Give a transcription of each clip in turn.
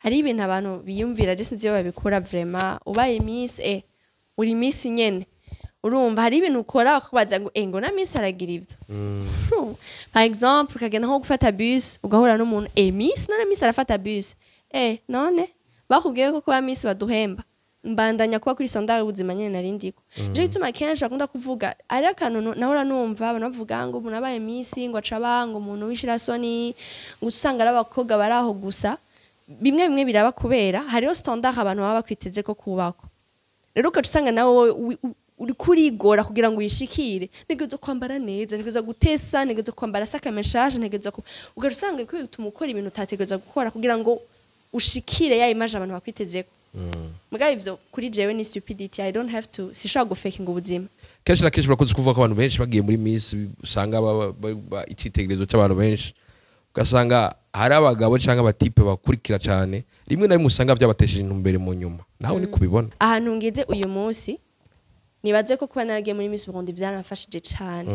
hari ibintu abantu biyumvira je sinzi iyo babikora vraiment ubaye miss uri miss nyene urumva hari ibintu ukora bakabaza ngo na miss aragira ivyo par exemple ukagenda nko gufata bus ugahura n'umuntu miss none miss arafata bus none bakubwiye ko kuba miss baduhemba mbandanya kuba kuri sondari ubuzima nyene narindiko je gituma kenshi akunda kuvuga ari akantu nahora numva abantu bavuga ngo umuntu abaye miss ngo acaba ngo umuntu wishira soni ngo usanga ari abakobwa baraho gusa bimwe biraba kubera hariho standard abantu baba bakwiteze ko kubako rero ukacusanga nawe uri kurigora kugira ngo uyishikire ntegezo kwambara neza ntegezo gutesa ntegezo kwambara saka message ntegezo ukacusanga ko bituma ukora ibintu utategezo gukora kugira ngo ushikire ya image abantu bakwiteze mugabe ivyo kuri jewe ni stupidity I don't have to sishaka gufake ngo ubuzima kenshi na kenshi barakunze kuvuga ko abantu benshi bagiye muri miss usanga icitegerezo cy'abantu benshi ugasanga hari abagabo cyangwa abatipe bakurikira cyane rimwe na rimwe usanga byabatesheje intumbere mu nyuma nawe ni kubibona ahantu ngeze uyu munsi nibaze ko kuba naragiye muri Miss Burundi byaramfashije cyane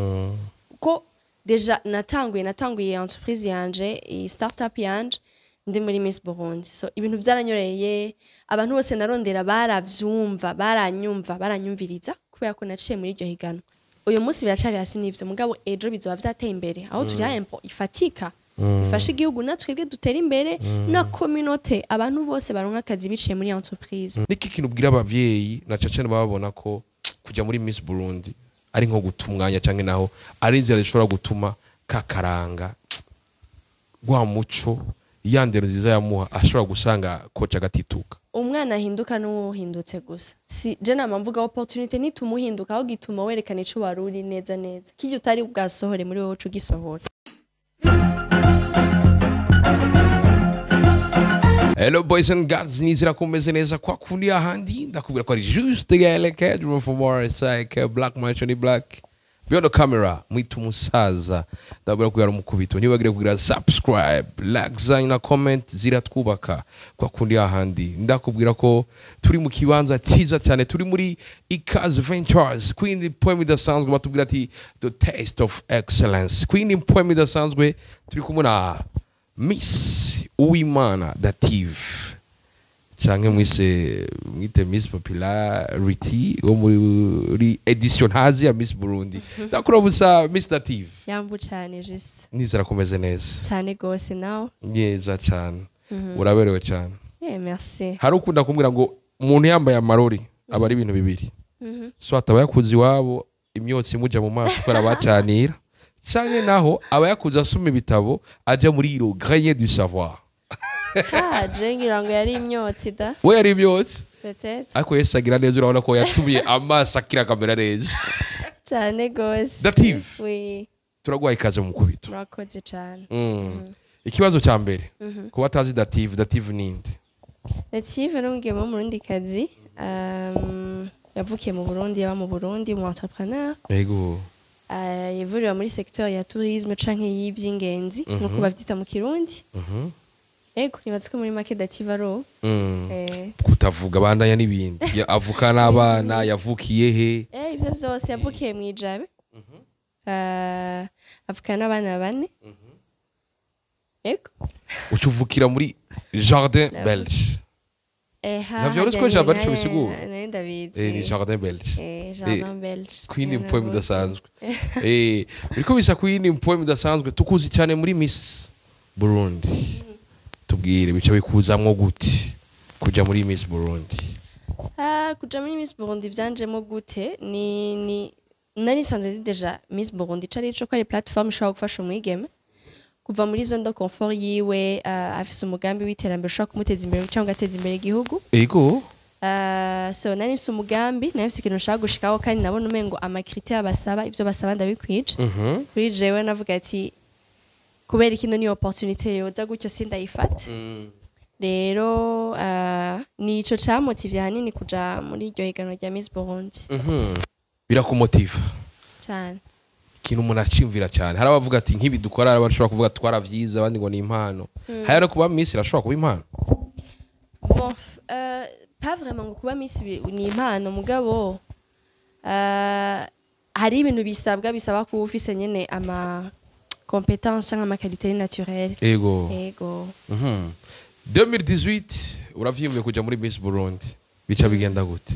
ko deja natanguye entreprise yanje startup yanje ndi muri Miss Burundi so ibintu byaranyoreye abantu bose narondera baravyumva baranyumviriza kubera ko naciye muri iryo higano uyu munsi biracari hasi n'ivyo mugabo ejo bizoba vyateye imbere aho turi impo ifatika ifashe igihugu natwebwe dutera imbere na communauté abantu bose baronka akazi biciye muri entreprise niki kintu ubwira abavyeyi na cacene babona ko kujya muri Miss Burundi ari nko gutumwanya canke naho ari inzira zishobora gutuma kakaranga gwa muco yandero nziza yamuha ashobora gusanga koca gatituka umwana ahinduka n'uhindutse gusa si je namamvuga opportunity nitumuhinduka aho gituma werekana ico waruri neza kijyo utari bwasohore muri wowe ugisohora. Hello boys and girls, nizira kumeze neza kwa kundi ahandi ndakubwira ko ari juste gale kedro for more like black manchoni black beyond the camera mwitu musaza ndabura kuyara umukubito ntibagire kugira subscribe like na comment ziratwubaka kwa kundi ahandi ndakubwira ko turi mu kibanza cyiza cyane turi muri Ikaze Ventures Queen Poem idasanzwe batubwira ati the taste of excellence Queen Poem idasanzwe turi kumwe na Miss Uwimana Dative canke mwite Miss Popularity wo muri edition hazi ya Miss Burundi ndakura busa Miss Dative yambu cyane juste nizera kumeze neza cyane gose nawe neza cyane uraberewe cyane merci hari ukunda kumbwira ngo umuntu yambaye amarori aba ari ibintu bibiri so ataba yakuzi wabo imyotsi muja mu maso ko arabacanira cyane naho aba yakuze asoma ibitabo aje muri iro grenier du savoir jengira ngo yari imyotsi da we yari imyotsi peut-être ariko Yesu agira neza urabona ko yatubiye amaso akira kamera neza cyane gose Dative oui turagwaye ikaze mu kubito murakoze cyane ikibazo cya mbere kuba atazi Dative ninde Dative n'umugemo mu Burundi kazi yavukiye mu Burundi yaba mu Burundi mu entrepreneur yego yevuriwa muri secteur ya tourisme canke y'ivyingenzi nkuko bavyita mu Kirundi ego nibatse ko muri make Dative aro kutavuga bandanya n'ibindi avuka n'abana yavukiye he ivyo vyose yavukiye mu Ijabe avuka n'abana bane ego ucuvukira muri Jardin Belge navyo uriko Jardin Belge bisigura ndabizi Jardin Belge Jardin Belge Queen Poem idasanzwe uriko bisa Queen Poem idasanzwe tukuzi cyane muri Miss Burundi tubwire bica bikuzamwo gute kuja muri Miss Burundi kuja muri Miss Burundi vyanjemo gute ni nari sanze deja Miss Burundi cari cyo kare platform ishobora gufasha umwigeme kuva muri zone de confort yiwe afise umugambi w'iterambere ushaka kumuteza imbere cyangwa gateza imbere igihugu ego so nari mfise umugambi nari mfise ikintu nshaka gushikaho kandi nabona umengo amakriteria basaba ivyo basaba ndabikwije kuri jewe navuga ati kubera ikino ni opportunity yoza gutyo sindayifata rero nico camotivye hanini kuja muri iryo higanwa rya Miss Burundi birakumotiva cyane ikintu umuntu acimvira cyane hari abavuga ati nk'ibi dukora abashobora kuvuga twaravyiza abandi ngo ni impano hari no kuba Miss irashobora kuba impano bon pas vraiment ngo kuba Miss ni impano mugabo hari ibintu bisaba ko ufise nyene ama compétence cyangwa ama qualité naturelle ego 2018 uravyiyumviye kuja muri Miss Burundi bica bigenda gute?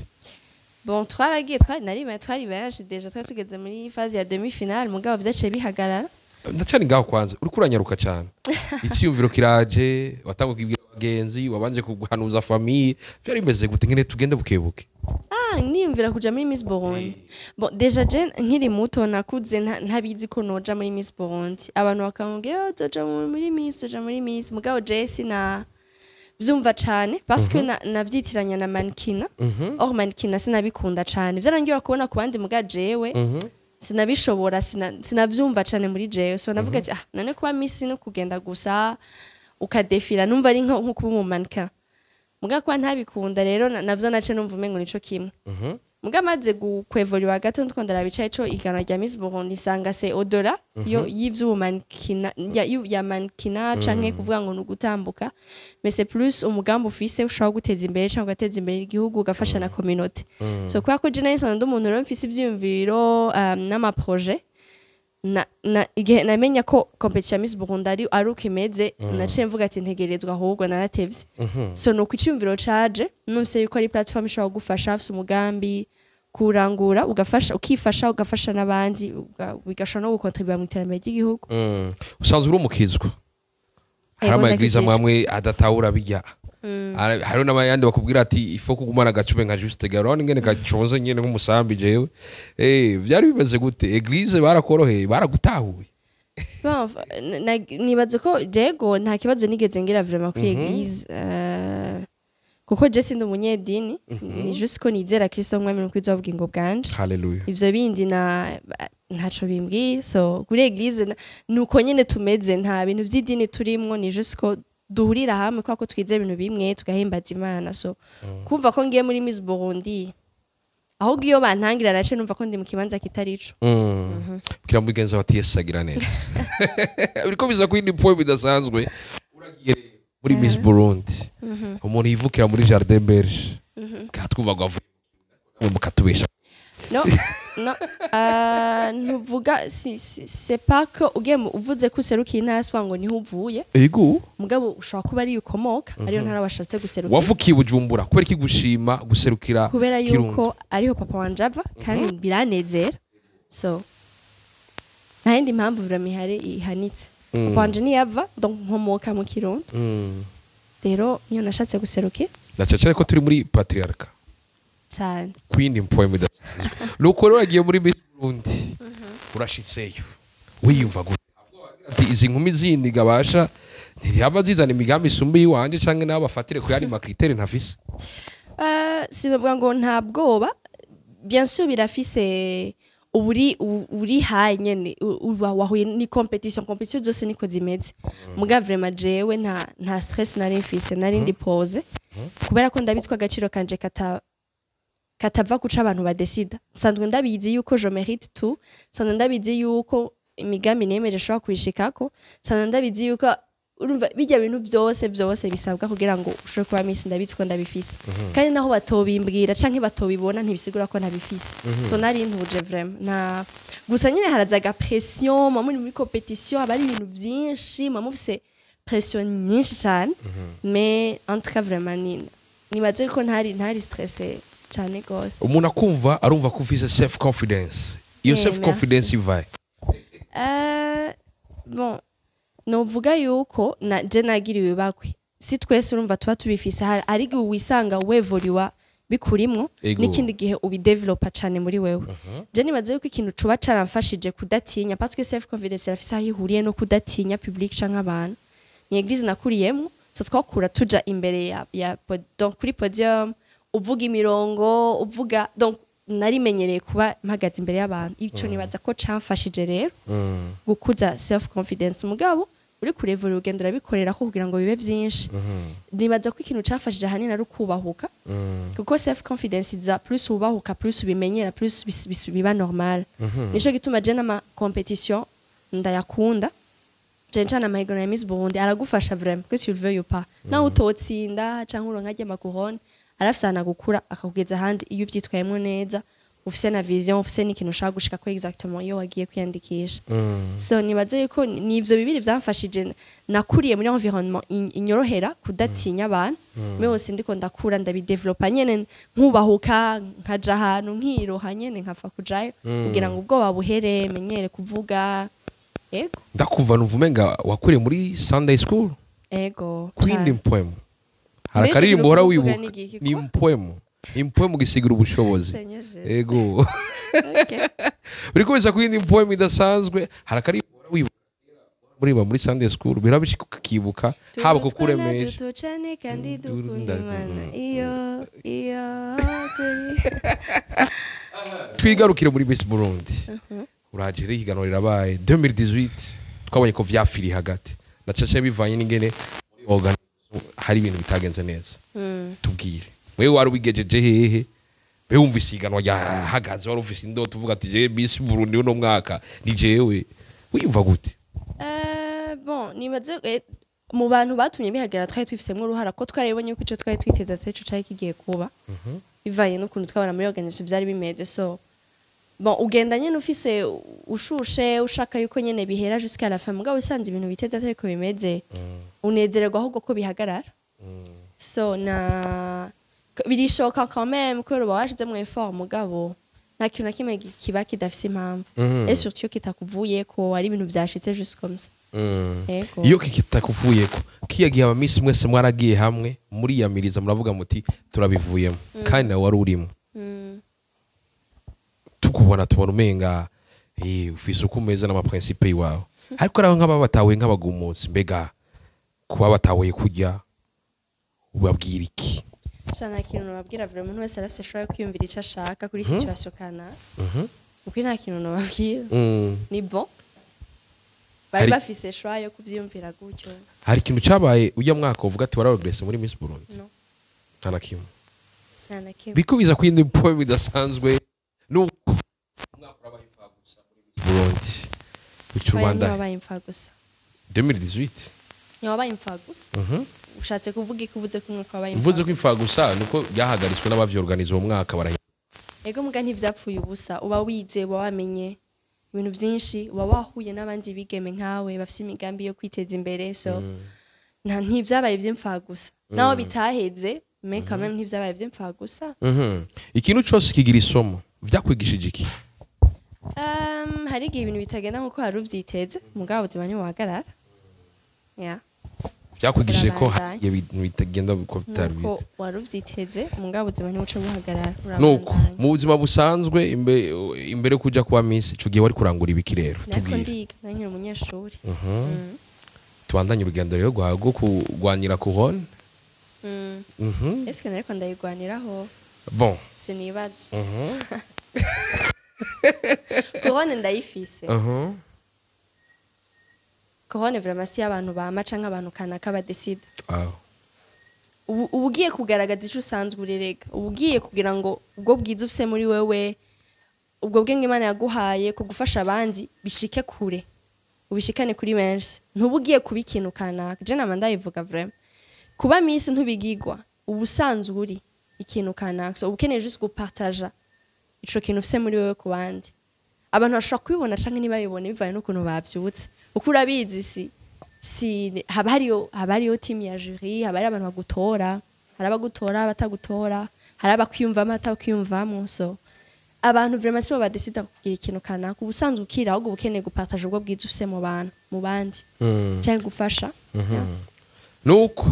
Bon, twari benshi deja twari tugeze muri phase ya demi-finale mugabo vyaciye bihagarara. Ndacani ngaho kwanza uriko uranyaruka cyane. Icyiyumviro kiraje watanguye kubwira abagenzi wabanje kuguhanuza famille byari bimeze gute ngene tugende bukebuke? Niyumvira kuja muri Miss Burundi. Bon, deja je nkiri muto nakuze ntabizi ko noja muri Miss Burundi. Abantu bakamubwira zoja muri Miss mugabo je sina vyumva cane parce que navyitiranya na mannequin. Or mannequin sinabikunda cane. Vyarangiye kubona ku bandi muga jewe. Sinabishobora sinavyumva cane muri jewe. So navuga ati nane kuba Miss no kugenda gusa ukadefira numva ari nko kuba mu mannequin. Muga kwa ntabikunda rero navyo nace numva umengo nico kimwe. Muga maze gukwevoliwa gato ndikunda rabicaye ico igana rya Miss Burundi sanga se odora yo y'ivyumankina ya mankina canke kuvuga ngo nugutambuka mais c'est plus umugambo ufise ushaka guteza imbere canke gateza imbere igihugu ugafasha na communauté. So kwa ko je nayisana ndumuntu rero mfise ivyumviro n'ama projet igihe namenya ko competition Miss Burundi ari uko imeze naciye mvuga ati ntegerezwa ahubwo naratevye. So nuko iciyumviro caje numse yuko ari platform ishobora gufasha afise umugambi kurangura ukifasha ugafasha n'abandi bigasha no gukontribuira mu iterambere ry'igihugu. Usanzwe uri umukizwa. Hari amaeglise amwe adatahura bijya. Hari n'abayandi bakubwira ati ifo kugumana gacume nka juste garone ngene gaconze nyene nk'umusambi jewe. Vyari bimeze gute? Eglise barakoroheye baragutahuye. Bon, nibaze ko jego nta kibazo nigeze ngira vraiment kuri eglise. Kuko je sindi umunyedini ni juste ko nizera Kristo mwami n'ukwiza ubugingo bwanje. Hallelujah. Ivyo bindi ntaco bimbwiye. So kuri eglise nuko nyene tumeze nta bintu vy'idini turimwo ni juste ko duhurira hamwe kwa ko twize ibintu bimwe tugahimbaza Imana. So kumva ko ngiye muri Miss Burundi aho giyo bantangira nace numva ko ndi mu kibanza kitarico. Kira mugenza bati yesagira neza. Uriko biza kwindi point bidasanzwe uragiye muri Miss Burundi. Umuntu yivukira muri Jardin Berge. Katwumva gwavuye mu katubesha. No, ntuvuga c'est pas que uvuze ko userukiye intasi ngo niho uvuye. Ego. Mugabo ushobora kuba ari ukomoka ariyo ntara washatse guserukira. Wavukiye Bujumbura kubera iki gushima guserukira kubera yuko ariho papa wanje ava kandi biranezera. So nta yindi mpamvu biramihare ihanitse. Papa wanje niyava donc nkomoka mu Kirundo. Rero niyo nashatse guserukira. Ndacacare ko turi muri patriarca. Cyane. Queen employment. Nuko rero agiye muri Miss Burundi. Urashitseyo. Wiyumva gute? Ati izi nkumi zindi gabasha ntiyaba zizana imigambi isumbi yiwanje canke nabo bafatire ko yari makritere ntafise. Sinovuga ngo nta bwoba. Bien sûr birafise uri high nyene wahuye ni competition zose niko zimeze. Muga vraiment jewe nta stress nari mfise nari ndi pose. Kubera ko ndabitswa agaciro kanje katava kuca abantu badesida. Sandwe ndabizi yuko je mérite tout. Sandwe ndabizi yuko imigambi nemeje shobora kwishikako. Sandwe ndabizi yuko urumva bijya bintu byose bisabwa kugira ngo ushobore kuba Miss ndabitswa ndabifise. Kandi naho batobimbwira canke batobibona ntibisigura ko ntabifise. So nari ntuje vraiment na gusa nyine harazaga pression muri competition abari ibintu byinshi mufise pression nyinshi cyane. Mais en tout cas vraiment nibaze ko ntari stressé cyane gose. Umuntu akumva arumva ko ufise self confidence. Iyo self confidence ivaye. Bon novuga yuko je nagiriwe bakwe. Si twese urumva tuba tubifise ari gihe wisanga wevoliwa bikurimwo n'ikindi gihe ubidevelopa cyane muri wewe. Je nibaze yuko ikintu cuba caramfashije kudatinya parce que self confidence irafise aho ihuriye no kudatinya public canke abantu. Ni eglise nakuriyemo so twakura tuja imbere ya donc kuri podium uvuga imirongo uvuga donc narimenyereye kuba mpagaze imbere y'abantu. Ico nibaza ko camfashije rero gukuza self confidence mugabo uri kurevura urugendo rabikorera ko kugira ngo bibe byinshi. Nibaza ko ikintu cafashije hanini ari kubahuka kuko self confidence iza plus ubahuka plus ubimenyera plus biba normal. Nico gituma je n'ama competition ndayakunda. Jenchana mahiganwa ya Miss Burundi aragufasha vraiment que tu le veuilles ou pas. Na utotsinda canke uronka aje makuhone arafisana gukura akakugeza handi iyo uvyitwayemo neza ufise na vision ufise n'ikintu ushaka gushika ko exactement iyo wagiye kwiyandikisha so nibaze yuko nivyo bibiri vyamfashije nakuriye muri environnement inyorohera kudatinya abantu me wose ndiko ndakura ndabidevelopa nyene nkubahuka nkaja ahantu nkiroha nyene nkafa kujayo kugira ngo ubwo babuhere menyere kuvuga ego ndakumva nuvumenga wakuriye muri Sunday school ego kwindi mpwemu harakaririmbo hora wibuka ni mpwemu impwemu gisigura ubushobozi ego biri kubeza kwindi mpwemu idasanzwe harakaririmbo hora wibuka muri Sunday school birabishika ukibuka haba ko kuremesha tucane kandi dukunda Imana iyo twigarukire muri Miss Burundi uraje rero ihiganwa rirabaye 2018 twabonye ko vyafiri hagati nacace bivanye n'ingene muri organisation hari ibintu bitagenze neza tubwire wewe wari wigejeje hehe be wumvise ihiganwa ryahagaze wari ufise indoto uvuga ati je Miss Burundi uno mwaka ni jewe wiyumva gute bon nibaze mu bantu batumye bihagara twari twifisemwe uruhara ko twaribonye ko ico twari twiteza ataco cari kigiye kuba bivanye n'ukuntu twabona muri organisation byari bimeze so bon ugenda nyene ufise ushushe ushaka yuko nyene bihera jusqu'à la fin mugabo usanze ibintu biteze atari bimeze unezererwa ahubwo ko bihagarara so na birishoka quand même ko ruba washize mu effort mugabo nta kintu na kimwe kiba kidafise impamvu et surtout kitakuvuye ko ari ibintu vyashitse juste comme ça iyo kitakuvuye ko kiyagiye aba Miss mwese mwaragiye hamwe muri yamiriza muravuga muti turabivuyemo kandi nawe wari urimo tukubona tubona umenga ufise uko umeze n'amaprincipe iwawe ariko araho nk'ababatawe nk'abagumutsi mbega kuba batawe kujya ubabwira iki Shana kintu nababwira vraiment umuntu wese arafise ashobora kwiyumvira ico ashaka kuri situation kana uko nta kintu nababwira ni bon bari bafise ashobora yo kuvyumvira gutyo hari ikintu cabaye ujya mwaka uvuga ati wararegresse muri Miss Burundi no nta kimwe bikubiza kwindi point bidasanzwe nuko umwaka urabaye imfagusa muri Miss Burundi ucubanda wabaye imfagusa 2018 wabaye imfagusa ushatse kuvuga ikuvuze ko umwaka wabaye imfagusa mvuze ko imfagusa nuko byahagaritswe n'abavyorganiza uwo mwaka barahi ego muga ntivyapfuye ubusa uba wize uba wamenye ibintu byinshi uba wahuye n'abandi bigeme nkawe bafise imigambi yo kwiteza imbere so ntivyabaye vy'imfagusa naho bitaheze mais quand même ntivyabaye vy'imfagusa ikintu cyose kigira isomo vyakwigishije iki hari igihe ibintu bitagenda nkuko hari uvyiteze mugabo ubuzima ntibuhagarara vyakwigishije ko ibintu bitagenda uko bitari bite wari uvyiteze mugabo ubuzima ntibuca buhagarara nuko mu buzima busanzwe imbere kuja kuba Miss ico gihe wari kurangura ibiki rero tubwire ndiga nanyira umunyeshuri tubandanye urugendo rero rwo kugwanira couronne est-ce que nariko ndayigwaniraho bon sinibaza couronne ndayifise couronne vraiment si abantu bamaca nk'abantu kanaka badeside ubugiye kugaragaza ico usanzwe urerega ubugiye kugira ngo ubwo bwiza ufise muri wewe ubwo bwenge Imana yaguhaye kugufasha abandi bishike kure ubishikane kuri benshi ntubugiye kuba ikintu kanaka je nama ndayivuga vraiment kuba Miss ntubigigwa ubusanzwe uri ikintu kanaka so ukeneye juste gupartager ico kintu ufise muri wewe ku bandi abantu bashobora kubibona canke ntibayibone bivanye n'ukuntu bavyutse uko urabizi haba hariyo team ya jury haba hari abantu bagutora hari abagutora batagutora hari abakwiyumvamo atakwiyumvamo so abantu vraiment sibo badesida kugira ikintu kanaka ubusanzwe ukira ahubwo ukeneye gupartager ubwo bwiza ufise mu bandi cyangwa gufasha nuko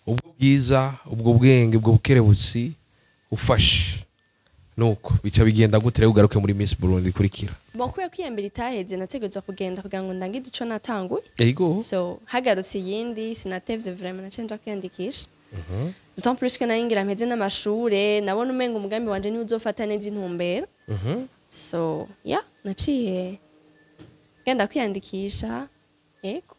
ubwo bwiza ubwo bwenge ubwo bukerebutsi ufashe nuko bica bigenda gutera ugaruke muri Miss Burundi kurikira bon kuya kwiyambira itaheze nategetswe kugenda kugira ngo ndangize ico natanguye yego so hagarutse yindi sinatevye vraiment nacenja kwiyandikisha d'autant plus que naringira mpeze n'amashure nabona umenga umugambi wanje ni uzofata neza intumbero so naciye genda kwiyandikisha yego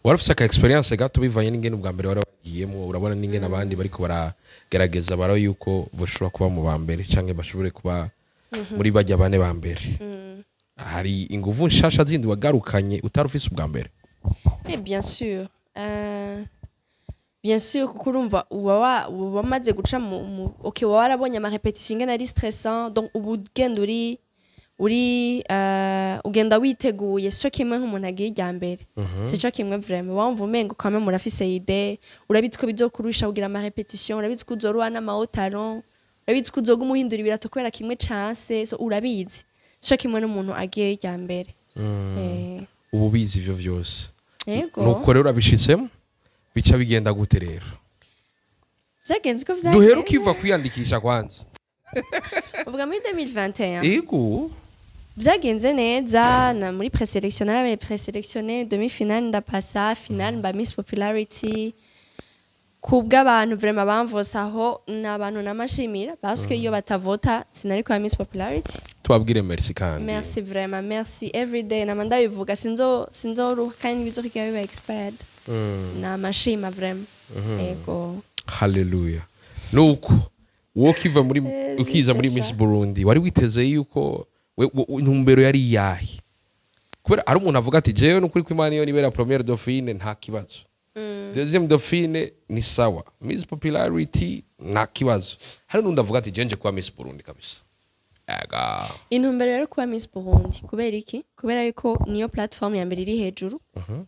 warufise aka experience gato bivanye n'ingene ubwa mbere warabagiyemo urabona n'ingene abandi bariko baragerageza baro yuko boshobora kuba mu bambere canke bashobore kuba muri bajya bane bambere hari inguvu nshasha zindi wagarukanye utarufise ubwa mbere bien sûr bien sûr kuko urumva uba wamaze guca okay uba warabonye ama repetition ingana ari stressant donc ubu ugenda ugenda witeguye sico kimwe nk'umuntu agiye ijya mbere sico kimwe vraiment wumva umengo kame murafise idée urabizi ko bizokurusha kugira ama repetition urabizi ko uzoruha n'amahotaron urabizi ko uzoga umuhindura ibirato kubera kimwe chance so urabizi sico kimwe n'umuntu agiye ijya mbere ubu bizi ivyo vyose yego nuko rero urabishitsemo bica bigenda gute rero vyagenze ko duhera ukiva kwiyandikisha kwanza uvuga muri 2021 yego vyagenze neza na muri présélection narabaye présélectionné demi-finale ndapasa finale mba Miss Popularity kubw'abantu vraiment bamvose aho n'abantu namashimira parce que iyo batavota sinari kwa Miss Popularity tubabwire merci kandi merci vraiment merci everyday namanda bivuga sinzo kandi bizokiga biba expert namashima vraiment yego haleluya nuko wokiva muri ukiza muri Miss Burundi wari witeze yuko intumbero yari yahi kubera ari umuntu avuga ati jewe n'ukuri ko Imana iyo nibera première dauphine nta kibazo deuxième dauphine ni sawa Miss Popularity nta kibazo hari n'undi avuga ati jenje kwa Miss Burundi kabisa ega intumbero rero kwa Miss Burundi kubera iki kubera yuko niyo platform ya mbere iri hejuru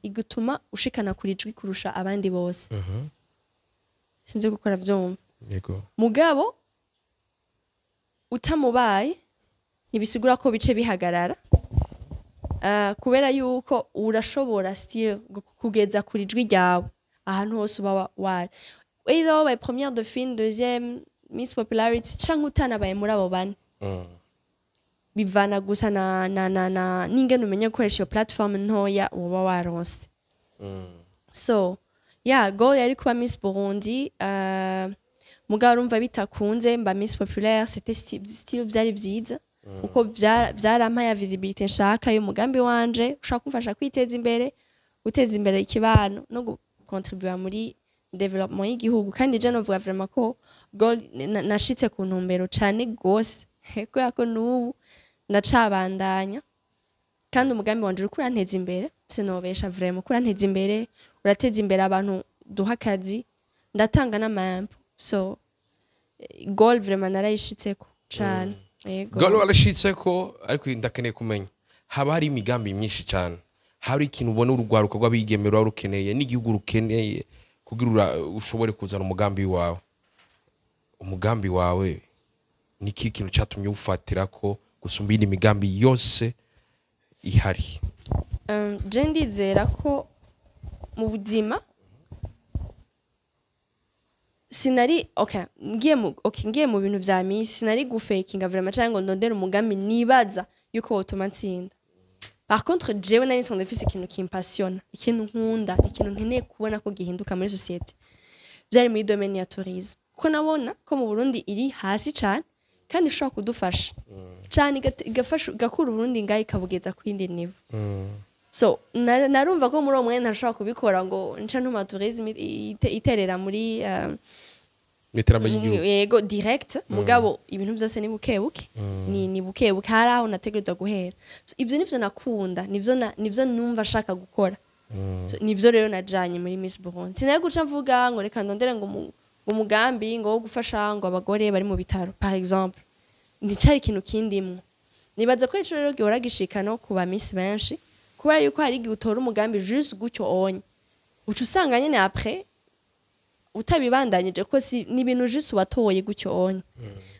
igutuma ushikana kuri ijwi kurusha abandi bose sinzi gukora vyumva yego mugabo utamubaye nibisigura ko bice bihagarara kubera yuko urashobora still kugeza kuri ijwi ryawe ahantu hose uba wari either wabaye première dauphine deuxième Miss Popularity canke utanabaye muri abo bane bivana gusa na n'ingene umenye gukoresha iyo platform ntoya uba waronse so yeah goal yari kuba Miss Burundi mugabo urumva bitakunze mba Miss Populaire c'était still vyari vyiza uko vyarampaye visibility nshaka yo mugambi wanje ushaka kumfasha kwiteza imbere guteza imbere ikibano no contribuer muri development y'igihugu kandi je no vuga vraiment ko goal nashitse ku ntumbero cane gose ko yako nubu ndacabandanya kandi umugambi wanje uri kuranteza imbere sinobesha vraiment kuranteza imbere urateza imbere abantu duha akazi ndatanga n'amampo so goal vraiment narayishitseko cane goal warashitseko ariko ndakeneye kumenya haba hari imigambi myinshi cyane hari ikintu ubona urugwaruka rw'abigemera warukeneye n'igihugu rukeneye kugira ushobore kuzana umugambi wawe niki ikintu cyatumye ufatira ko gusumba indi migambi yose ihari je ndizera ko mu buzima sinari ngiye mu bintu vya Miss sinari gufakinga vraiment cyangwa ngo ndondera umugambi nibaza yuko wotuma ntsinda par contre jewe nari nsonde mfise ikintu kimpasiona ikintu nkunda ikintu nkeneye kubona ko gihinduka muri society byari muri domaine ya tourisme ko nabona ko mu Burundi iri hasi cyane kandi ishobora kudufasha cyane igafasha gakura Burundi ngaye kabugeza ku yindi niveau so narumva ko muri uwo mwanya ntashobora kubikora ngo nca ntuma tourisme iterera muri yego direct mugabo ibintu byose ni bukebuke ni bukebuke hari aho nategerezwa guhera so ibyo nivyo nakunda nivyo numva ashaka gukora so nivyo rero najanye muri Miss Burundi sinaye guca mvuga ngo reka ndondere ngo umugambi ngo wo gufasha ngo abagore bari mu bitaro par exemple nicari ikintu kindimwe nibaza ko ico rero gihora gishika no kuba Miss benshi kubera yuko hari igihe utora umugambi juste gutyo onye uca usanga nyene après utabibandanyije ko si ni ibintu juste watoye gutyo onye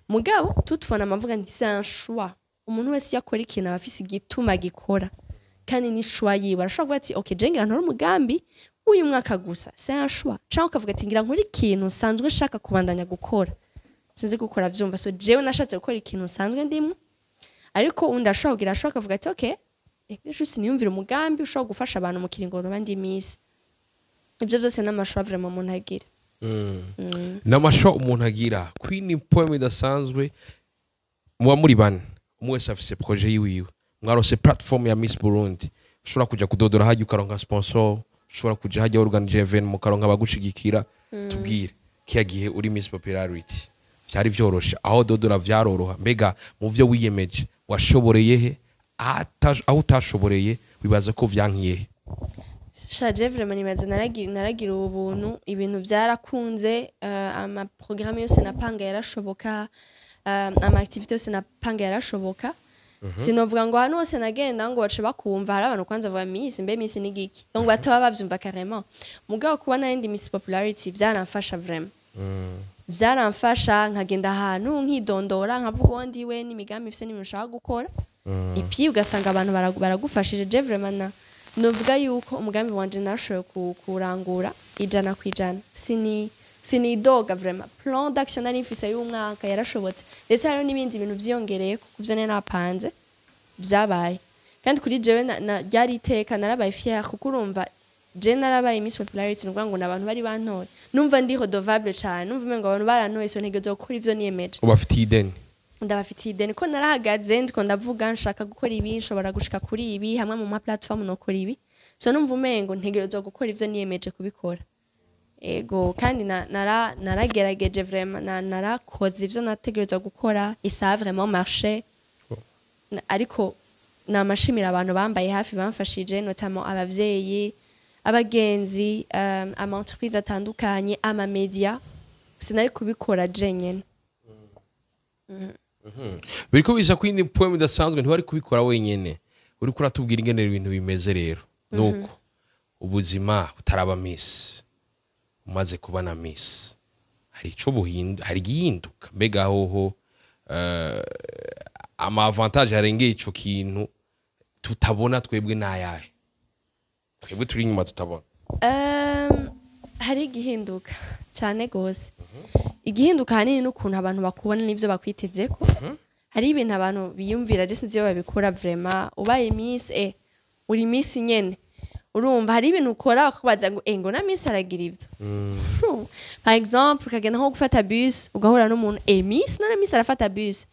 mugabo tutufana amavuga nti c'est un choix umuntu wese yakora ikintu abafise igituma gikora kandi ni choix yiwe arashobora kuvuga ati okay jengira ntora umugambi uyu mwaka gusa c'est un choix cyangwa ukavuga ati ngira nkora ikintu nsanzwe nshaka kubandanya gukora sinzi gukora vyumva so jewe nashatse gukora ikintu nsanzwe ndimo ariko undi ashobora kugira ashobora kuvuga ati okay juste niyumvira umugambi ushobora gufasha abantu mu kiringo n'abandi Miss ibyo byose n'amashwa vraiment umuntu agira n'amashwa umuntu agira kwini poem idasanzwe muba muri bane umwe wese afise projet yiwiwe mwarose platform ya Miss Burundi ushobora kuja kudodora haje ukaronka sponsor ushobora kuja haje organize event mukaronka abagushigikira tubwire kiyagihe uri Miss Popularity cyari vyorosha aho dodora vyaroroha mbega mu vyo wiyemeje washoboreye he aho utashoboreye wibaza ko vyankiye shaje vraiment nibaza naragira ubuntu ibintu byarakunze ama programme yose napanga yarashoboka ama activité yose napanga yarashoboka sinovuga ngo hano hose nagenda ngo bace bakumva hari abantu kwanza bavuga miss ni giki donc bataba bavyumva carrément mugabo kuba nari miss popularity byaramfasha vraiment byaramfasha nkagenda ahantu nkidondora nkavuga ndiwe n'imigambi ifise n'ibintu nshaka gukora ipi ugasanga abantu baragufashije je vraiment novuga yuko umugambi wanje nashoboye kurangura ijana kwijana sinidoga vraiment plan d'action nari mfise y'umwaka yarashobotse ndetse hariho n'ibindi bintu vyiyongereye kuvyo nari napanze byabaye kandi kuri jewe ryari iteka narabaye fier kuko urumva je narabaye miss popularity nuvuga ngo nabantu bari bantora numva ndi redevable cyane numva umengo abantu barantoye so ntegezo gukora ivyo niyemeje ubafitiye ideni ndabafitiye ideni ko narahagaze ndiko ndavuga nshaka gukora ibi nshobora gushika kuri ibi hamwe mu ma platform no kora ibi so numva umengo ntegezo gukora ivyo niyemeje kubikora ego kandi naragerageje vraiment narakoze ivyo nategerezwa gukora isa vraiment marché ariko namashimira abantu bambaye hafi bamfashije notamment abavyeyi abagenzi ama entreprise atandukanye ama media sinari kubikora je nyene biriko bisa kwindi poem idasanzwe ntiwari kubikora wenyene uri kuratubwira ingene ibintu bimeze rero nuko ubuzima utaraba miss umaze kuba na miss hari ico hari gihinduka mbega hoho ama avantage harengeye ico kintu tutabona twebwe nayahe twebwe turi inyuma tutabona hari igihinduka cyane gose igihinduka hanini n'ukuntu abantu bakubona n'ivyo bakwitezeko hari ibintu abantu biyumvira je sinzi iyo babikora vraiment ubaye miss uri miss nyene urumva hari ibintu ukora bakabaza ngo ngo na miss aragira ivyo par exemple ukagenda nko gufata bus ugahura n'umuntu miss none miss arafata bus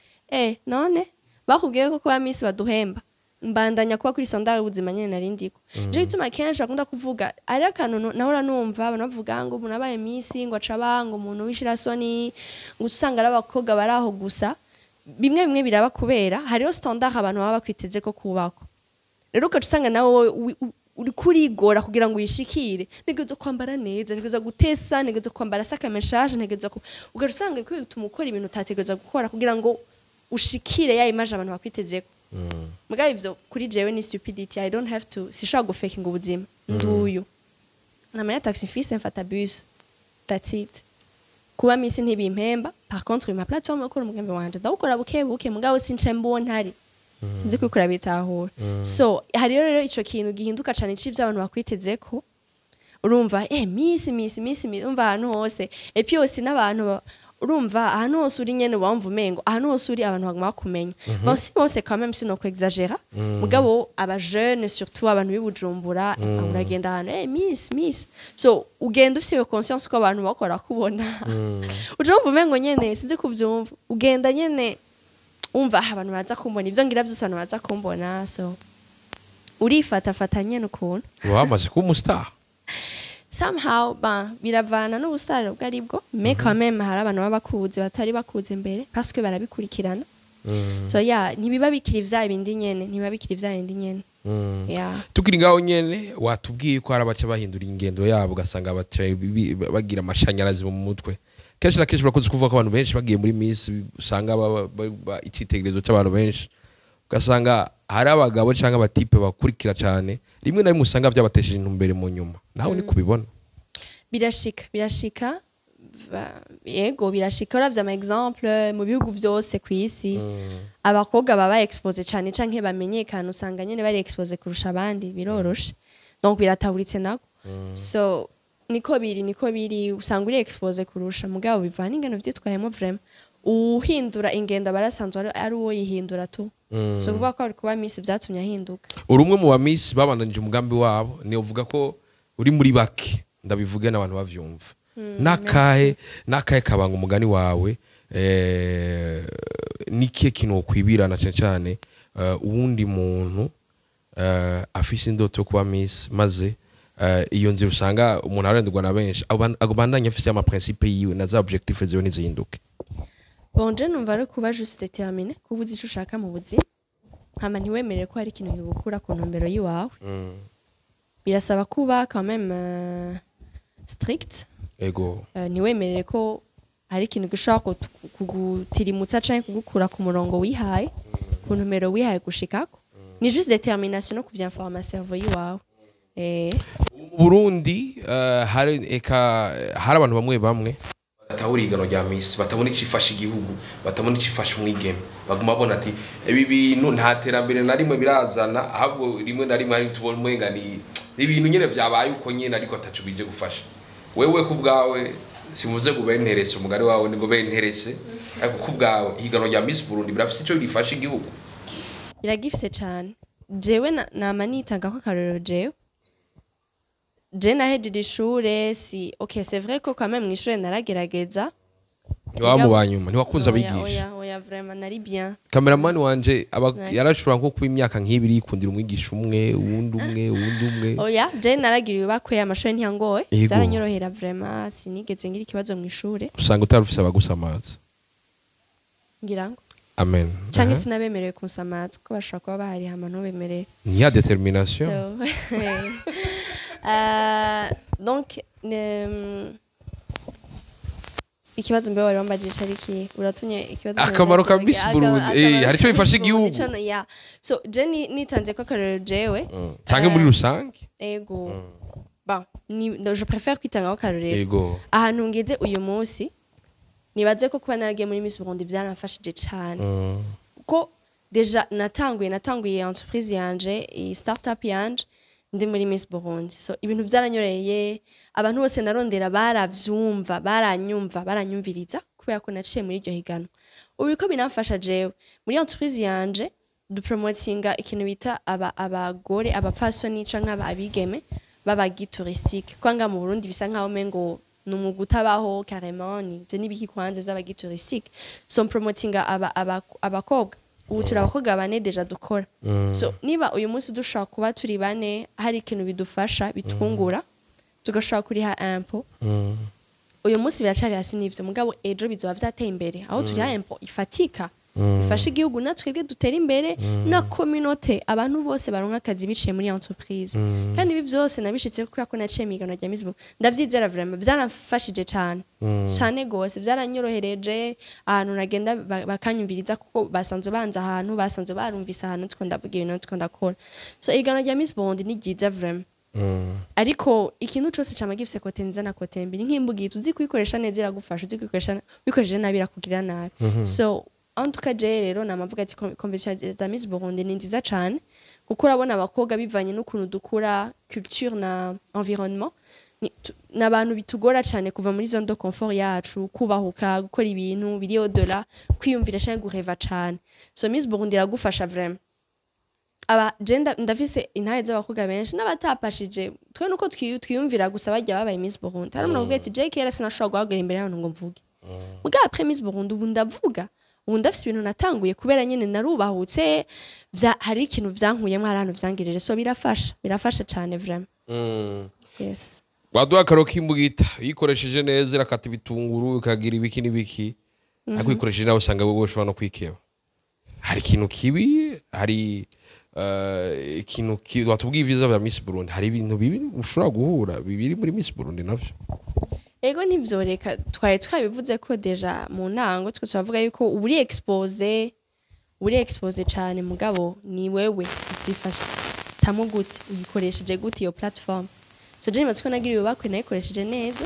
none bakubwiye ko kuba miss baduhemba mbandanya kuba kuri sondari ubuzima nyene narindiko je gituma kenshi akunda kuvuga ari akantu nahora numva abantu bavuga ngo umuntu abaye miss ngo acaba ngo umuntu wishira soni ngo usanga ari abakobwa baraho gusa bimwe biraba kubera hariho standard abantu baba bakwiteze ko kubako rero ukacusanga nawe uri kurigora kugira ngo uyishikire ntegezo kwambara neza ntegezo gutesa ntegezo kwambara saka message ntegezo ukacusanga ko bituma ukora ibintu utategezo gukora kugira ngo ushikire ya image abantu bakwitezeko mugabe ivyo kuri jewe ni stupidity I don't have to sishaka gufake ngo ubuzima nduyu namanya taxi fils mfata bus that's it kuba misi ntibimpemba par contre ma plateforme ukora umugambi wanje ndawukora buke mugabo since mbona hari sinzi kwikora bitahura so hari rero ico kintu gihinduka cyane c'ivyo abantu bakwitezeko urumva miss umva ahantu hose et puis aussi n'abantu urumva ahantu hose uri nyene wamva umengo ahantu hose uri abantu baguma bakumenya bose quand même sino ko exagérer mugabo aba jeune surtout abantu bibujumbura uragenda ahantu miss so ugenda ufite conscience ko abantu bakora kubona urumva umengo nyene sinzi kuvyumva ugenda nyene umva abantu baza kumbona ivyo ngira byose abantu baza kumbona so urifata nyene ukuntu wamaze kuba umustar somehow biravana n'ubustariro bwaribwo mais quand même hari abantu babakuze batari bakuze imbere parce que barabikurikirana so ntibiba bikiri vya bindi nyene tukiri ngaho nyene watubwiye ko hari abaca bahindura ingendo yabo ugasanga bagira amashanyarazi mu mutwe kenshi na kenshi barakoze kuvuga ko abantu benshi bagiye muri miss usanga icitegerezo cy'abantu benshi ugasanga hari abagabo cyangwa abatipe bakurikira cyane rimwe na rimwe usanga byabatesheje intumbere mu nyuma nawe ni kubibona birashika yego birashika uravye ama exemple mu bihugu vyose kwisi abakobwa baba expose cyane canke bamenyekana usanga nyene bari expose kurusha abandi biroroshe donc birataburitse nako so niko biri usanga uri expose kurusha mugabo bivana ingano vyitwayemo vraiment uhindura ingendo barasanzwe ari uwo yihindura tu so kuvuga ko ari kuba miss byatumye ahinduka urumwe mu ba miss babandanije umugambi wabo ni uvuga ko uri muri bake ndabivuge n'abantu bavyumva nakahe kabanga umugani wawe niki kintu kwibirana cyane uwundi muntu afise indoto kuba miss maze iyo nzira usanga umuntu arendurwa na benshi agubandanya afise ama principe yiwe na za objectif ziwe nizihinduke bonje numva ari kuba juste déterminé kubuza ico ushaka mu buzima hama ntiwemerere ko hari ikintu kigukura ku ntumbero yiwawe birasaba kuba quand même strict ego ntiwemerere ko hari ikintu gishobora kugutirimutsa canke kugukura ku murongo wihaye ku ntumero wihaye gushikako ni juste détermination no kuvya informa cerveau yiwawe mu Burundi hari abantu bamwe batahura igano rya Miss batabona icifasha igihugu batabona icifasha umwigeme baguma babona ati ibi bintu nta terambere na rimwe birazana ahubwo rimwe na rimwe ari tubona umenga ni ibintu nyene vyabaye uko nyene ariko atacu bije gufasha wewe ku bwawe simuze gubenterese umugari wawe ni ngo benterese ariko ku bwawe igano rya Miss Burundi birafise ico bifasha igihugu biragifise cyane jewe nama nitanga ko karero je nahejeje ishure si okay c'est vrai ko quand même mw'ishure naragerageza niwa banyuma niwakunza abigisha oya vraiment nari bien cameraman wanje yarashobora nko kuba imyaka nk'ibiri yikundira umwigisha umwe uwundi umwe oya je naragiriwe bakwe amashure ntiyangoye zaranyorohera vraiment sinigeze ngira ikibazo mw'ishure usanga utarufise abagusamaza ngira ngo amen canke sinabemerewe kunsamaza ko bashobora kuba bahari hama ntubemerere ni ya determination donc ikibazo mbe wari wambajije ariki uratumye ikibazo akamaro ka Miss Burundi hari cyo bifasha igihugu so je nitanze ko karero jewe canke muri rusange ego bon je préfère kwitanga ko karero ego ahantu ngeze uyu munsi nibaze ko kuba naragiye muri Miss Burundi byaramfashije cyane ko deja natanguye entreprise yanje startup yanje ndi muri Miss Burundi so ibintu byaranyoreye abantu bose narondera baravyumva baranyumviriza kubera ko naciye muri iryo higano ubu ko binamfasha jewe muri entreprise yanje dupromotinga ikintu bita abagore abapfasoni canke abigeme babagi touristique kwanga mu Burundi bisa nkaho mengo numwuga utabaho carrément ni je nibiki kwanze z'abagi touristique so promotinga abakobwa ubu turabakobwa bane deja dukora so niba uyu munsi dushaka kuba turi bane hari ikintu bidufasha bitwungura tugashaka kuriha impôt uyu munsi biracari hasi n'ivyo mugabo ejo bizoba vyateye imbere aho turiha impôt ifatika ifasha igihugu natwebwe dutera imbere na communauté abantu bose baronka akazi biciye muri entreprise kandi ibi vyose nabishitse kuko ko naciye migano rya Miss Burundi ndavyizera vraiment byaramfashije cyane gose byaranyorohereje ahantu nagenda bakanyumviriza kuko basanzwe banza ahantu basanzwe barumvisa ahantu two ndavuga ibintu two ndakora so igano rya Miss Burundi ni ryiza vraiment ariko ikintu cyose cyama gifise kote nziza na kote mbi nk'imbugiye uzi kwikoresha neza iragufasha uzi kwikoresha bikoresheje nabi irakugirira nabi so en tout cas rero namavuga ati convention za Miss Burundi ni nziza cyane kuko urabona abakobwa bivanye n'ukuntu dukura culture na environnement n'abantu bitugora cyane kuva muri zone de confort yacu kubahuka gukora ibintu biri au-delà kwiyumvira cyane guheva cyane so Miss Burundi iragufasha vraiment aba gender ndafise intaye z'abakobwa benshi n'abatapashije twe nuko twiyumvira gusa bajya babaye Miss Burundi hari umuntu ubwetse JK era sinashobora guhagarara imbere y'abantu ngo mvuge muga après Miss Burundi ubu ndavuga ubu ndafise ibintu natanguye kubera nyene narubahutse hari ikintu vyankuyemo hari ahantu vyangirije so birafasha cyane vraiment yes waduha akaroka imbugita yikoresheje neza irakata ibitunguru ikagira ibiki n'ibiki ariko ikoresheje nawe usanga wowe ushobora no kwikeba hari ikintu kibi hari ikintu watubwiye vyiza bya Miss Burundi hari ibintu bibi ushobora guhura bibiri muri Miss Burundi navyo ego ntivyoreka twari twabivuze ko deja mu ntango twe twavuga yuko uri expose cyane mugabo ni wewe zifasha tamu gute uyikoresheje gute iyo platform so je nibatse ko nagiriwe bakwe nayikoresheje neza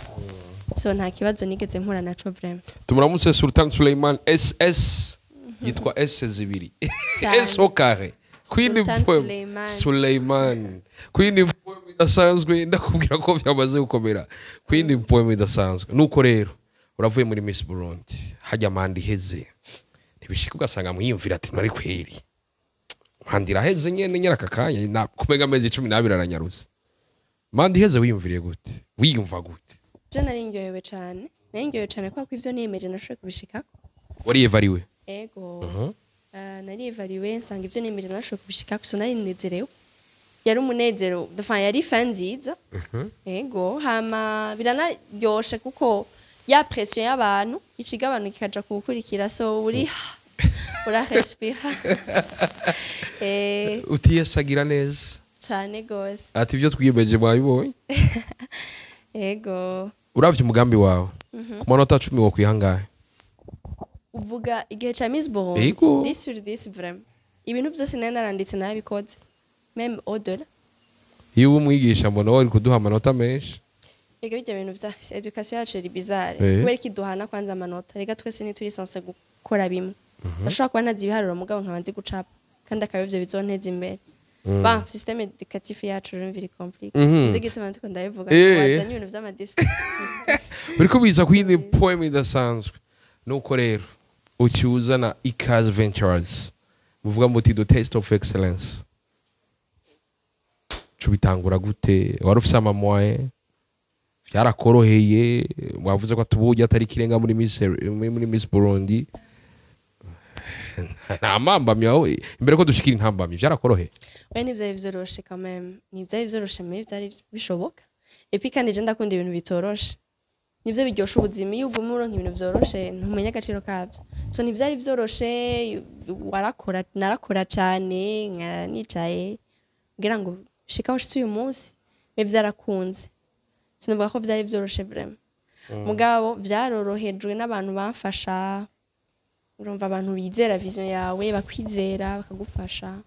so nta kibazo nigeze nkura naco vraiment tumuramutse Sultan Suleiman SS yitwa S zibiri S au carré Queen Suleiman Queen idasanzwe ndakubwira ko byamaze gukomera Queen poem idasanzwe nuko rero uravuye muri Miss Burundi hajya mandi heze ntibishika ugasanga mwiyumvira ati nari kweri mandira heze nyene nyarakakanya na kumenga amezi 12 aranyaruza mandi heze wiyumviriye gute wiyumva gute je naringoyewe cyane kwa ivyo niyemeje nashoboye kubishikako wari evariwe ego nari evariwe nsanga ivyo niyemeje nashoboye kubishikako so nari nezerewe yari umunezero yari fan nziza ego hama biranaryoshe kuko ya pression y'abantu ikigabanuka ikaja kugukurikira so uri urarespira utiyesagira neza cyane gose ati ibyo twiyemeje mwabibonye ego uravye umugambi wawe ku manota 10 wo kwihangaye uvuga igihe ca Miss Burundi Ego. 10 sur 10 vraiment ibintu byose nari naranditse nabikoze même au-delà iyo umwigisha mbona wari kuduha amanota menshi ego bijya bintu vya education yacu iri bizarre Eh. kubera kiduhana kwanza amanota rega twese ni turi sanse gukora bimwe bashobora kuba ntazi ibiharuro mugabo nkabanzi gucapa kandi akaba ivyo bizonteza imbere ba système éducatif yacu rero biri compliqué sinzi gituma ndiko ndabivuga wazanye ibintu vy'amadiscipline biriko biza ku yindi poem idasanzwe nuko rero ukiuzana ikaze ventures muvuga muti the taste of excellence cubitangura gute wari ufise amamoye vyarakoroheye wavuze ko atubuye atari kirenga muri Miss Burundi nta mpambamyi aho imbere ko dushikira intambamyi vyarakoroheye we ntivyari vyoroshe quand même ntivyari vyoroshe mais vyari bishoboka et puis kandi je ndakunda ibintu bitoroshe nivyo biryosha ubuzima iyo uguma uronka ibintu vyoroshe ntumenya agaciro kavyo so ntivyari vyoroshe narakora cane nicaye kugira ngo shika washitse uyu munsi mais vyarakunze sinavuga ko vyari vyoroshe vraiment mugabo vyarorohejwe n'abantu bamfasha urumva abantu bizera vision yawe bakwizera bakagufasha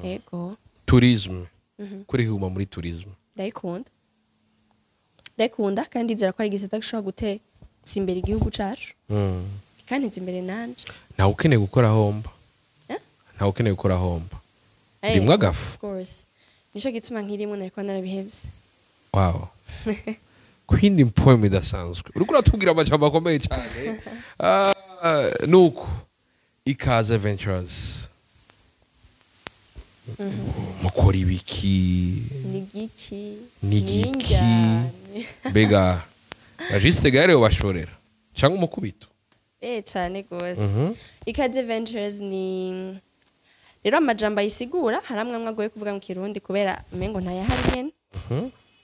ego tourisme kuri huma muri tourisme ndayikunda kandi nzira ko ari igisata gishobora guteza imbere igihugu cacu kandi nzi imbere nanje ntawe ukeneye gukora homba ntawe ukeneye gukora homba rimwe agafu of course nico gituma nkirimo nariko narabihevye wow kwindi poem idasanzwe uriko uratubwira amajambo akomeye cyane nuko ikaze ventures mukora ibiki nigiki bega juste gare ubashorera cyangwa umukubito cyane gose ikaze ventures ni rero amajambo ayisigura haramwe amwe agoye kuvuga mu kirundi kubera umengo ntayahari nyene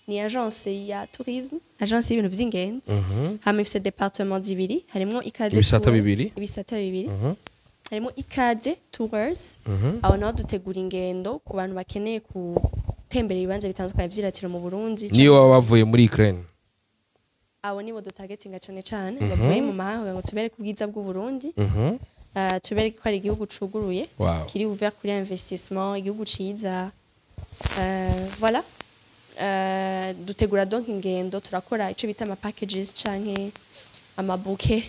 ni agence ya tourisme agence y'ibintu vy'ingenzi hama ifise departement zibiri harimo ikaze ibisata bibiri harimo ikaze tours aho naho dutegura ingendo ku bantu bakeneye gutembera ibibanza bitandukanye vy'iratiro mu Burundi niyo baba bavuye muri Ukraine abo nibo dutargetinga cane bavuye mu mahanga ngo tubereke ubwiza bw'u Burundi tubereke ko ari igihugu cuguruye kiri ouvert kuri investissement igihugu ciza voilà dutegura donc ingendo turakora ico bita ama packages canke ama bouquet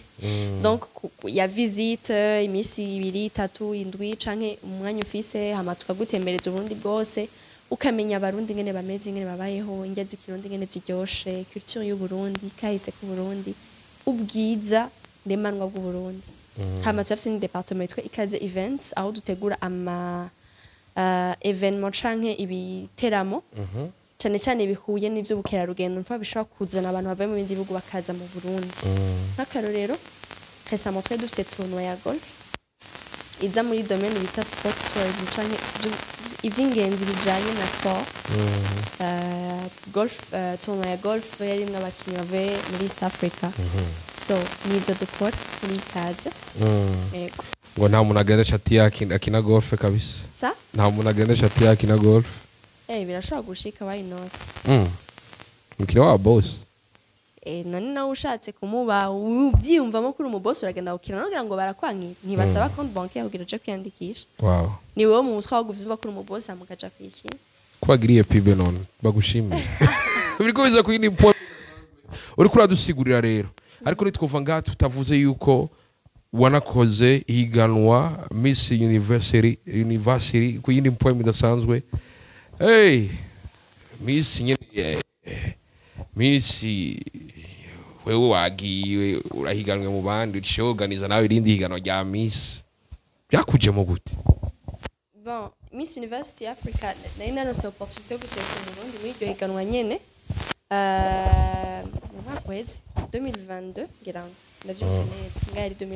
donc ya visite imisi 2 3 indwi canke umwanya ufise hama tukagutembereza Burundi bwose ukamenya abarundi ngene bameze ngene babayeho indya z'ikirundi ngene ziryoshe culture y'u Burundi kahise ku Burundi ubwiza ndemanwa bw'u Burundi hama turafise ni departement yitwa ikaze events aho dutegura ama evenement canke ibiteramo cyane cyane bihuye n'ivyo bukerarugendo mfa bishobora kuzana abantu bavuye mu bindi bihugu bakaza mu Burundi nk'akarorero récemment twari dufise tournoi ya golf iza muri domaine bita sport tourism canke ivy'ingenzi bijanye na sport golf tournoi ya golf yarimwo abakinyi bavuye muri East Africa so nivyo dukora muri ikaze yego ngo nta muntu agenda shati akina golf kabisa nta muntu agenda shati akina golf birashobora gushika why not mukira wa boss none nawe ushatse kumuba ubyiyumvamo kuri umu boss uragenda ukina nogira ngo barakwanki ntibasaba compte bancaire kugira uje kwiyandikisha wow ni wowe mu mutwe waguvyumva kuri umu boss amugaja kwikina kubagiriye pibe none bagushimiye biriko biza kuyindi point uri kuradusigurira rero ariko nitwuva ngaha tutavuze yuko wanakoze higanwa Miss University ku yindi point idasanzwe hey Miss nyene Miss wewe wagiwe urahiganwe mu bandi uciorganiza nawe irindi higano rya Miss byakujemo gute bon Miss University Africa nari naronse opportunité yo guseruka mu Burundi muri iryo higanwa nyene mu mwaka weze 2022 ngira ngo ndavyibuka neza ngari 2022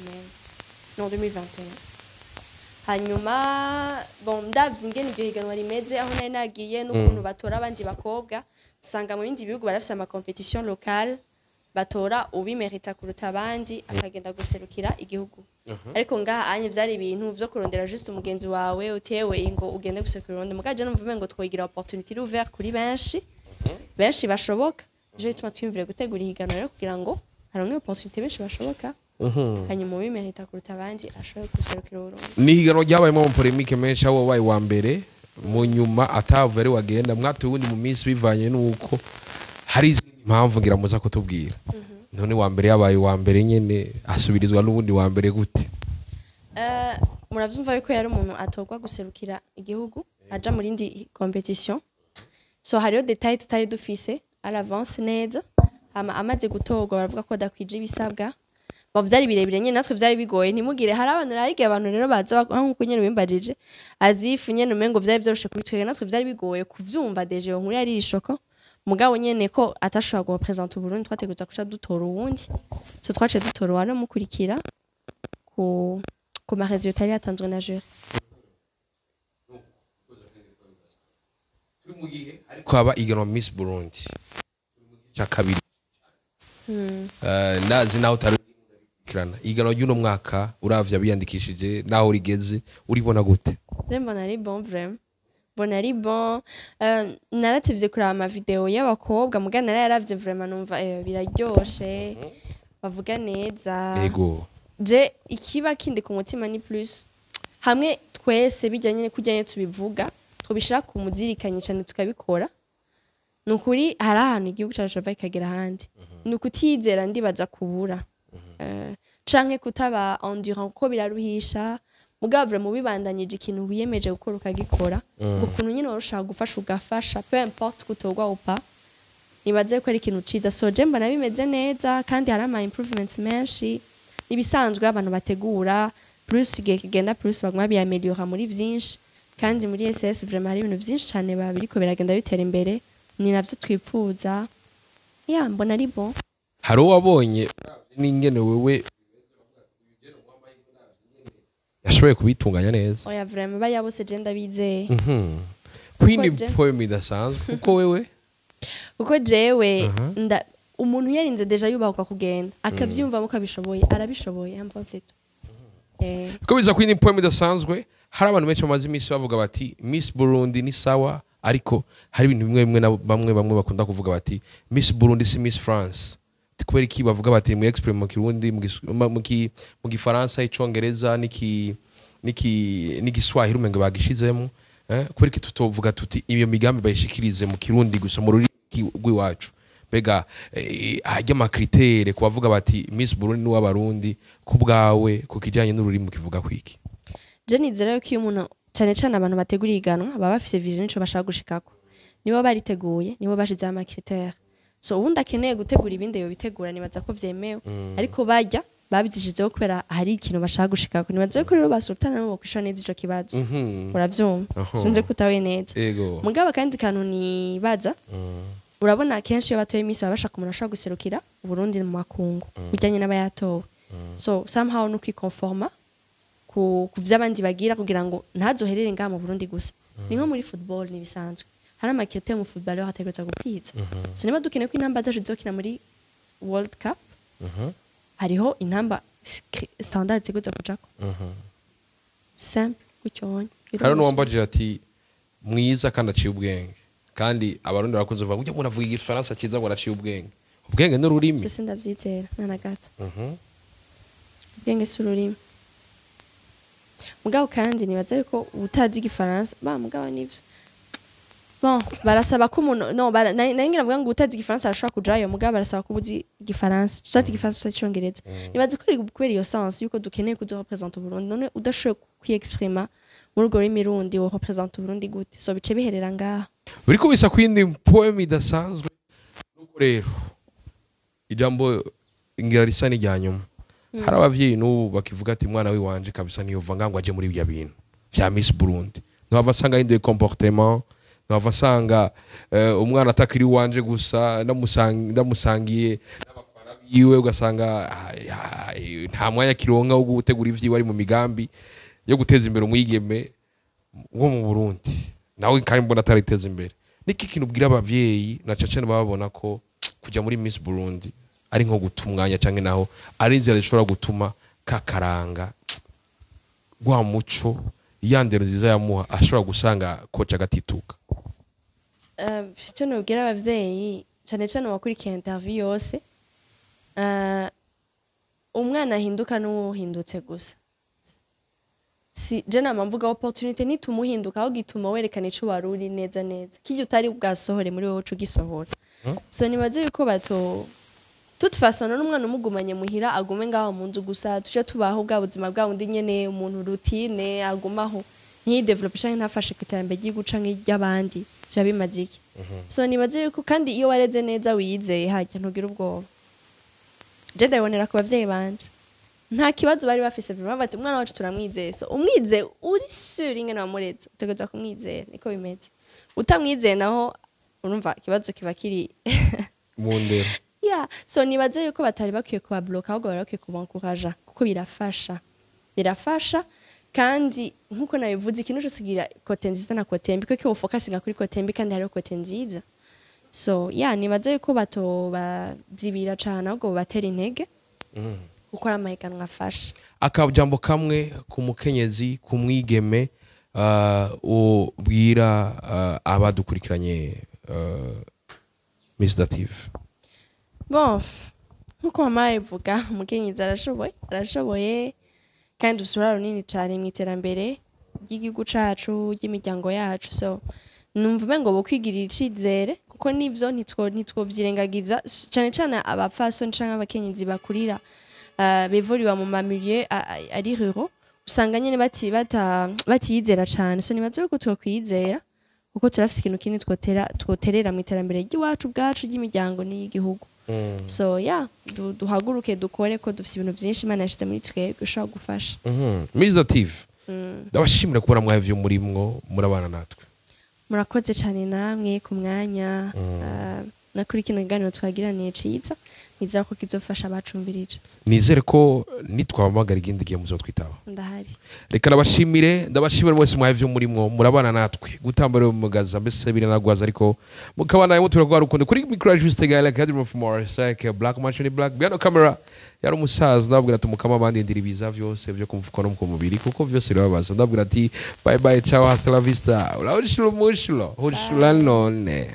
même non 2021 hanyuma bon ndavye ingene iryo higanwa rimeze aho nari nagiye n'ukuntu batora abandi bakobwa sanga mu bindi bihugu barafise ama competition locale batora ubimerita kuruta abandi akagenda guserukira igihugu ariko ngaha anye vyari ibintu vyo kurondera juste umugenzi wawe utewe ingo ugende gusekura urundi mugaje numva umengo twoyigira opportunity ouvert kuri benshi bashoboka je bituma twiyumvire gutegura ihiganwa rero kugira ngo haronke opportunity benshi bashoboka hanyuma ubimerita kuruta abandi ashobora guserukira Burundi. Ni higanwa ryabayemo polemique menshi aho wabaye wa mbere mu nyuma atavere wagenda mwatuye ubundi mu minsi bivanye nuko hari izindi mpamvu ngira muza kutubwira. None wa mbere yabaye wa mbere nyene asubirizwa n'ubundi wa mbere gute? Muravyumva yuko yari umuntu atogwa guserukira igihugu aja muri indi competition. So hariyo detail tutari dufise à l'avance neza. Amaze gutogwa baravuga ko dakwije ibisabwa. Bavyari birebire nyene natwe vyari bigoye ntimugire hari abantu narige abantu rero baza nkuko nyene bimbajije azifu nyene umengo vyari vyoroshe kuri twe natwe vyari bigoye kuvyumva deje yo nkuru yari ishoko mugabo nyene ko atashobora gupresenter Burundi twateguza kuca dutora uwundi so twace dutora wano mukurikira ku ma résultats yari yatanzwe na jury. Turi mu gihe ariko aba iganwa Miss Burundi cha kabiri ndazi naho kirana iganwa y'uno mwaka uravya biyandikishije naho rigeze uribona gute? Mbona ari bon vraiment mbona ari bon narativye kuri ama video y'abakobwa mugana yaravye vraiment numva biraryoshe bavuga neza yego je ikiba kindi ku mutima ni plus hamwe twese bijyanye kujyanye tubivuga twobishira ku muzirikanye cyane tukabikora nukuri hari ahantu igihugu cyacu bava kagera handi nukutizera ndibaza kubura canke kutaba endurant ko biraruhisha mugavre mu bibandanyije ikintu wiyemeje gukora ukagikora ukuntu nyine urushaka gufasha ugafasha peu importe kutogwa upa nibaze ko ari ikintu ciza so je mbona bimeze neza kandi hari ama improvements menshi nibisanzwe abantu bategura plus igihe kigenda plus baguma biameliora muri vyinshi kandi muri SS vraiment hari ibintu vyinshi cyane babiriko biragenda bitera imbere ni navyo twipfuza mbona ari bon. Hari wabonye n'ingene wewe yashoboye kubitunganya neza? Oya vraiment bayabose je ndabizeye. Kwini poem idasanzwe kuko wewe uko jewe umuntu yarinze deja yubahuka kugenda akavyumva mu kabishoboye arabishoboye amponseto. Uko biza kwini poem idasanzwe hari abantu benshi bamaze imisi bavuga bati Miss Burundi ni sawa ariko hari ibintu bimwe bamwe bakunda kuvuga bati Miss Burundi si Miss France. Kubera iki bavuga bati mu exprime mu Kirundi mu Gifaransa icongereza n'igiswahili umenga bagishizemo kubera iki tutovuga tuti iyo migambi bayishikirize mu Kirundi gusa mu rurimi rw'iwacu bega ajya makritere kubavuga bati Miss Burundi n'uwabarundi kubgawe kukijanye n'ururimi kivuga kwiki? Je nizera yuko umuntu cyane abantu bategura iganwa baba bafise vision nico bashaka gushikako nibo bariteguye nibo bashize ama critère so ubundi akeneye gutegura ibindi yo bitegura nibaza ko vyemewe ariko bajya babizishizeho kubera hari ikintu bashaka gushikako nibaza ko rero basultana nabo kwishura neza ico kibazo uravyumva sinze kutawe neza mugabo kandi kantu nibaza urabona kenshi iyo batoye Miss babashaka umuntu ashaka guserukira Burundi mu makungu bijyanye n'abayatowe so somehow no kwikonforma ku vy'abandi bagira kugira ngo ntazoherere ngaha mu Burundi gusa ni nko muri football ni bisanzwe hari amakirite mu football hategurwa gukwiza so niba dukeneye ko intamba zacu zizokina muri World Cup hariho intamba standard ziguzwa kujako simple kucyonye hari no wambaje ati mwiza kandi aciye ubwenge kandi abarundi barakunze bavuga ujya munavuga igifaransa kiza ngo aciye ubwenge n'ururimi sese ndavyizera nana gato ubwenge s'ururimi mugabo kandi nibaza yuko utazi igifaransa mugabo nivyo bon barasaba ko umuntu no nangira vuga ngo utazi igifaransa arashaka kujayo mugabo barasaba ko uzi igifaransa tutazi igifaransa cyongereza nibaza ko kubera iyo sens yuko dukeneye kuzo representer Burundi none udashoboye kwiexprima muri urwo rurimi rundi wo representer Burundi gute so bice biherera ngaha biriko bisa kwindi poem idasanzwe nuko rero ijambo ingira risa n'ijyanyuma hari abavyeyi n'ubu bakivuga ati mwana wiwanje kabisa niyova ngango aje muri ibya bintu vya Miss Burundi no basanga inde comportement no basanga umwana atakiri wanje gusa ndamusangiye n'abafana biwe ugasanga nta mwanya kironka wo gutegura ivyi wari mu migambi yo guteza imbere umwigeme wo mu Burundi nawe kandi mbona atariteza imbere niki kintu bwira abavyeyi na cacene babona ko kujya muri Miss Burundi ari nko gutumwanya canke naho ari inzira zishobora gutuma kakaranga gwa muco yandero nziza yamuha ashobora gusanga koca gatituka icyo nubwira abavyeyi cyane cyane wakurikiye interview yose umwana ahinduka n'uhindutse gusa si je nama mvuga opportunity nitumuhinduka aho gituma werekana ico waruri neza neza kijya utari bwasohore muri wowe uco gisohora so nibaze yuko bato toute façon n'umwana umugumanye muhira agume ngaho mu nzu gusa tuje tubaho bwa buzima bwa undi nyene umuntu routine agumaho ni development ntafashe kwiterambere ry'iguca nk'iry'abandi bya bimaziki so nibaze yuko kandi iyo wareze neza wiyizeye hajya ntugira ubwoba je ndabonera ku bavyeyi banje nta kibazo bari bafise vraiment bati umwana wacu turamwizeye so umwize uri sure ingene wamuretse utegeza kumwizera niko bimeze utamwizeye naho urumva kibazo kiba kiri mu ndero yeah so nibaze yuko batari bakwiye kuba block ahubwo bari bakwiye kubankuraja kuko birafasha kandi nkuko nabivuze ikintu cyose kigira kote nziza na kote mbi kuko ufokasinga kuri kote mbi kandi hariho kote nziza so yeah nibaze yuko bato bazibira cyane ahubwo batera intege gukora amahiganwa afasha akajambo kamwe ku mukenyezi ku mwigeme ubwira abadukurikiranye Miss Dative. Bon, nkuko mama ivuga umukenyezi arashoboye kandi usura runini cyane mu iterambere ry'igihugu cacu ry'imiryango yacu so numva ngo bokwigirira icizere kuko nivyo nitwovyirengagiza cyane cyane abapfasoni canke abakenyezi bakurira bevuriwa mu mamilieu ari ruraux usanga nyene batiyizera cyane so nibaze ko twokwizera kuko turafise ikintu kinini twoterera mu iterambere ry'iwacu bwacu ry'imiryango n'igihugu so yeah duhaguruke dukore ko dufise ibintu byinshi Imana yashize muri twebwe ushobora gufasha Miss Dative ndabashimira kubona mwavyo murimwo murabana natwe murakoze cyane namwe ku mwanya nakuri kino kiganiro twagiraniye ciza nizera ko kizofasha abacumbirije nizere ko nitwabamagara igindi gihe muzotwitaba ndahari reka ndabashimira mwese mwavyo murimwo murabana natwe gutambara umugaza mbese biranagwaza ariko mukabana yemo turagwa rukundo kuri micro juste gala cadre from our like black machine black behind camera yari umusaza ndabwira tumukama abandi ndiribiza vyose byo kumfuka no mu mubiri kuko vyose rirababaza ndabwira ati bye bye ciao hasta la vista ula ushilo mushilo none